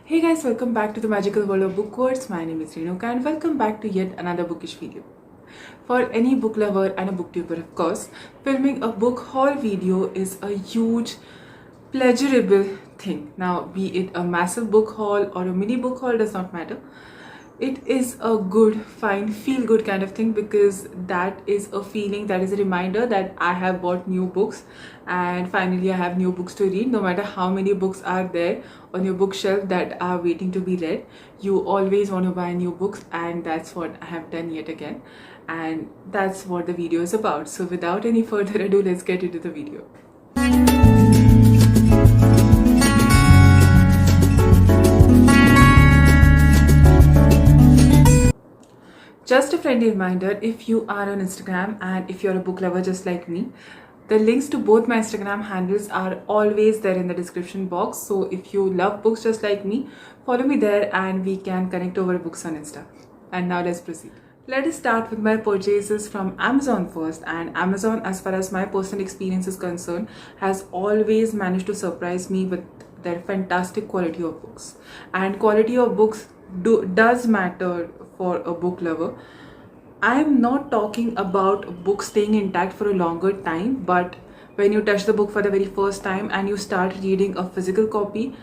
Hey guys, welcome back to the magical world of Bookwarts. My name is Renuka and welcome back to yet another bookish video. For any book lover and a booktuber, of course, filming a book haul video is a huge, pleasurable thing. Now, be it a massive book haul or a mini book haul, does not matter. It is a good, fine, feel good kind of thing because that is a feeling, that is a reminder that I have bought new books and finally I have new books to read. No matter how many books are there on your bookshelf that are waiting to be read, you always want to buy new books, and that's what I have done yet again, and that's what the video is about. So without any further ado, let's get into the video. Just a friendly reminder, if you are on Instagram and if you're a book lover just like me, the links to both my Instagram handles are always there in the description box. So if you love books just like me, follow me there and we can connect over books on Insta. And now let's proceed. Let us start with my purchases from Amazon first. And Amazon, as far as my personal experience is concerned, has always managed to surprise me with their fantastic quality of books. And quality of books does matter for a book lover. I'm not talking about books staying intact for a longer time, but when you touch the book for the very first time and you start reading a physical copy,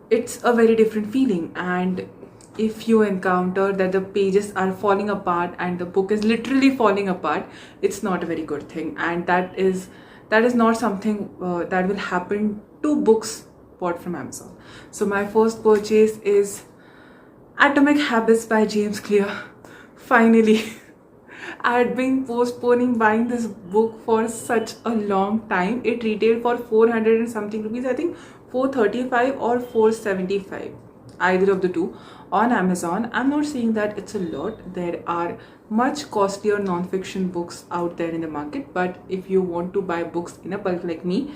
it's a very different feeling. And if you encounter that the pages are falling apart and the book is literally falling apart, it's not a very good thing, and that is not something that will happen to books bought from Amazon. So my first purchase is Atomic Habits by James Clear. Finally, I had been postponing buying this book for such a long time. It retailed for 400 and something rupees, I think 435 or 475, either of the two, on Amazon. I'm not saying that it's a lot. There are much costlier non-fiction books out there in the market, but if you want to buy books in a bulk like me,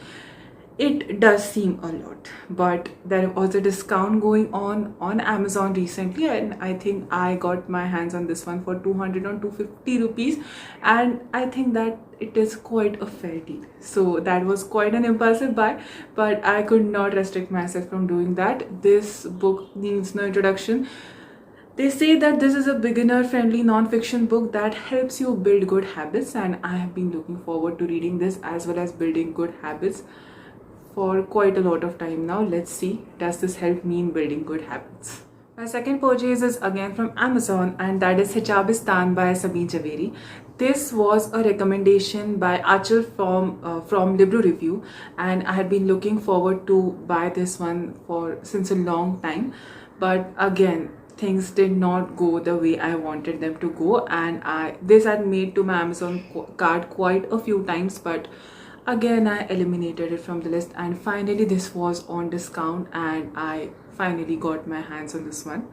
it does seem a lot. But there was a discount going on Amazon recently, and I think I got my hands on this one for 200 or 250 rupees, and I think that it is quite a fair deal. So that was quite an impulsive buy, but I could not restrict myself from doing that. This book needs no introduction. They say that this is a beginner-friendly non-fiction book that helps you build good habits, and I have been looking forward to reading this as well as building good habits for quite a lot of time now. Let's see, does this help me in building good habits? My second purchase is again from Amazon, and that is Hijabistan by Sabine Javeri. This was a recommendation by Achal from Libro Review, and I had been looking forward to buy this one since a long time, but again things did not go the way I wanted them to go, and this had made to my Amazon cart quite a few times, but again I eliminated it from the list, and finally this was on discount and I finally got my hands on this one.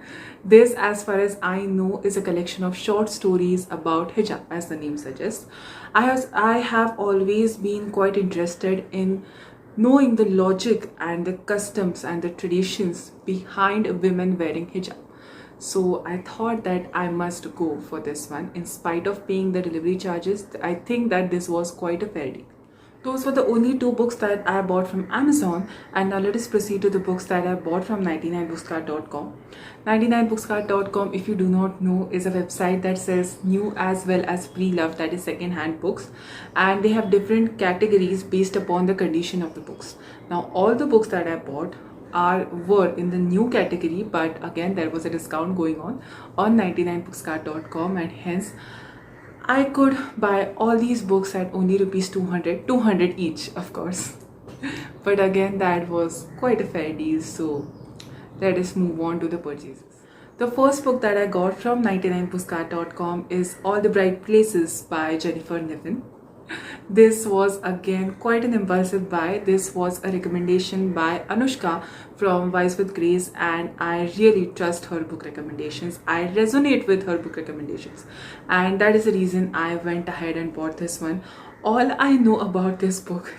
This, as far as I know, is a collection of short stories about hijab, as the name suggests. I have always been quite interested in knowing the logic and the customs and the traditions behind women wearing hijab. So I thought that I must go for this one. In spite of paying the delivery charges, I think that this was quite a fair deal. Those were the only two books that I bought from Amazon, and now let us proceed to the books that I bought from 99bookcart.com. 99bookcart.com, if you do not know, is a website that sells new as well as pre-loved, that is second-hand books, and they have different categories based upon the condition of the books. Now all the books that I bought were in the new category, but again there was a discount going on 99bookcart.com, and hence I could buy all these books at only rupees 200 each, of course. But again, that was quite a fair deal, so let us move on to the purchases. The first book that I got from 99bookcart.com is All the Bright Places by Jennifer Niven. This was again quite an impulsive buy. This was a recommendation by Anushka from Wise with Grace, and I really trust her book recommendations. I resonate with her book recommendations, and that is the reason I went ahead and bought this one. All I know about this book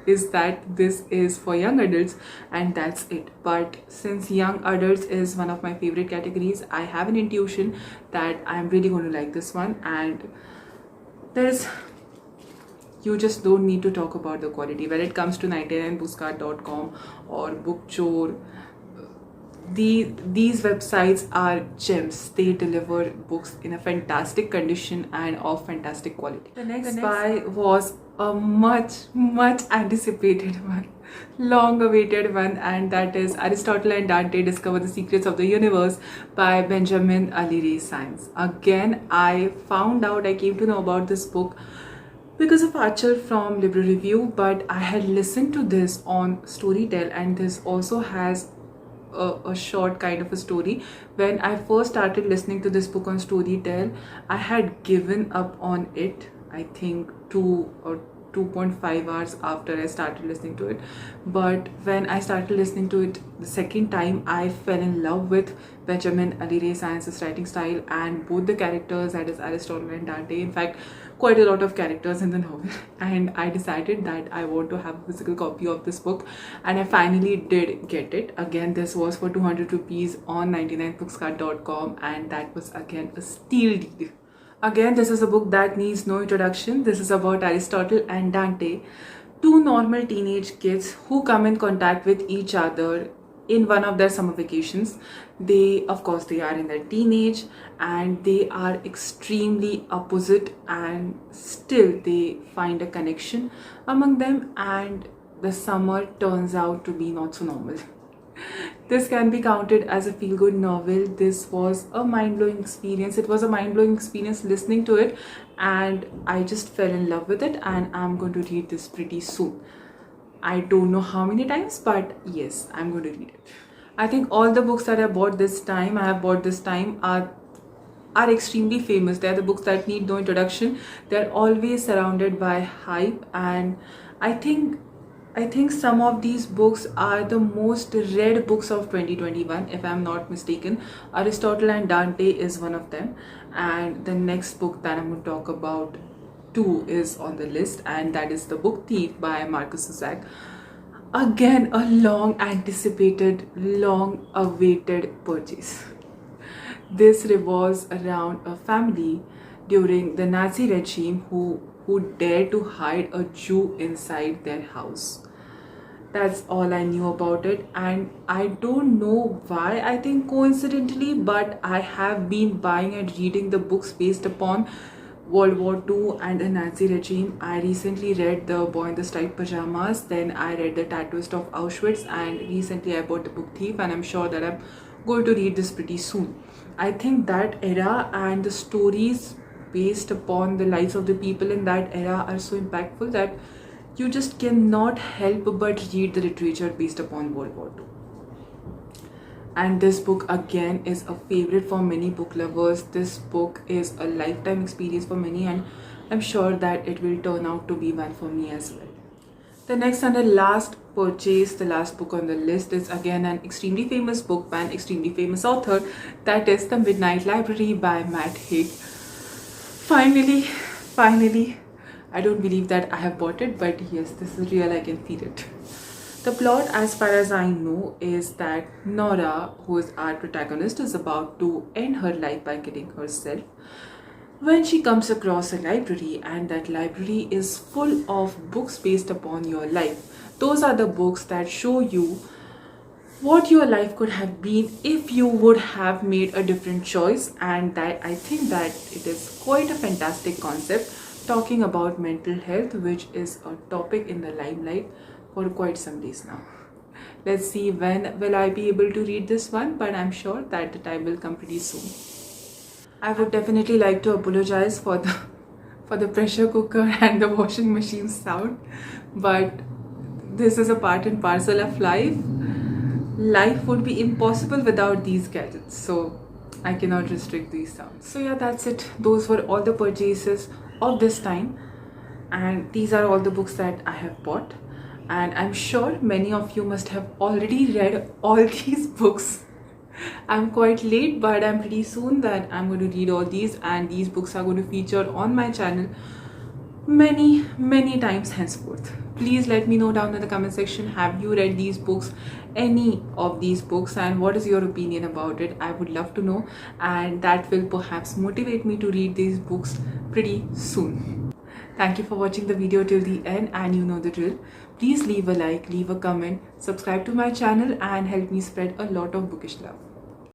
is that this is for young adults, and that's it. But since young adults is one of my favorite categories, I have an intuition that I'm really going to like this one, and you just don't need to talk about the quality. When it comes to 99bookcart.com or Bookchore, these websites are gems. They deliver books in a fantastic condition and of fantastic quality. The next buy was a much anticipated one, long awaited one, and that is Aristotle and Dante Discover the Secrets of the Universe by Benjamin Alire Sainz. Again, I came to know about this book because of Archer from Libro Review, but I had listened to this on Storytel, and this also has a short kind of a story. When I first started listening to this book on Storytel, I had given up on it, I think 2.5 hours after I started listening to it. But when I started listening to it the second time, I fell in love with Benjamin Alire Sainz's writing style and both the characters, that is Aristotle and Dante. In fact, quite a lot of characters in the novel, and I decided that I want to have a physical copy of this book, and I finally did get it. Again, this was for 200 rupees on 99bookcart.com, and that was again a steal deal. Again, this is a book that needs no introduction. This is about Aristotle and Dante, two normal teenage kids who come in contact with each other in one of their summer vacations. Of course, they are in their teenage and they are extremely opposite, and still they find a connection among them, and the summer turns out to be not so normal. This can be counted as a feel-good novel. This was a mind-blowing experience. It was a mind-blowing experience listening to it, and I just fell in love with it, and I'm going to read this pretty soon. I don't know how many times, but yes, I'm going to read it. I think all the books that I have bought this time are extremely famous. They are the books that need no introduction. They're always surrounded by hype, and I think some of these books are the most read books of 2021, if I'm not mistaken. Aristotle and Dante is one of them, and the next book that I'm going to talk about too is on the list, and that is The Book Thief by Marcus Zusak. Again, a long anticipated, long awaited purchase. This revolves around a family during the Nazi regime who dared to hide a Jew inside their house. That's all I knew about it, and I don't know why. I think coincidentally, but I have been buying and reading the books based upon World War II and the Nazi regime. I recently read The Boy in the Striped Pajamas, then I read The Tattooist of Auschwitz, and recently I bought The Book Thief, and I'm sure that I'm going to read this pretty soon. I think that era and the stories based upon the lives of the people in that era are so impactful that you just cannot help but read the literature based upon World War II. And this book again is a favorite for many book lovers. This book is a lifetime experience for many, and I'm sure that it will turn out to be one for me as well. The next and the last purchase, the last book on the list, is again an extremely famous book by an extremely famous author. That is The Midnight Library by Matt Haig. Finally, I don't believe that I have bought it, but yes, this is real, I can feel it. The plot, as far as I know, is that Nora, who is our protagonist, is about to end her life by killing herself when she comes across a library, and that library is full of books based upon your life. Those are the books that show you what your life could have been if you would have made a different choice, and that I think that it is quite a fantastic concept, talking about mental health, which is a topic in the limelight for quite some days now. Let's see when will I be able to read this one, but I'm sure that the time will come pretty soon. I would definitely like to apologize for the pressure cooker and the washing machine sound, but this is a part and parcel of life. Life would be impossible without these gadgets, so I cannot restrict these sounds. So yeah, that's it. Those were all the purchases of this time, and these are all the books that I have bought, and I'm sure many of you must have already read all these books. I'm quite late, but I'm pretty soon that I'm going to read all these, and these books are going to feature on my channel many times henceforth. Please let me know down in the comment section, have you read these books, any of these books, and what is your opinion about it? I would love to know, and that will perhaps motivate me to read these books pretty soon. Thank you for watching the video till the end, and you know the drill. Please leave a like, leave a comment, subscribe to my channel, and help me spread a lot of bookish love.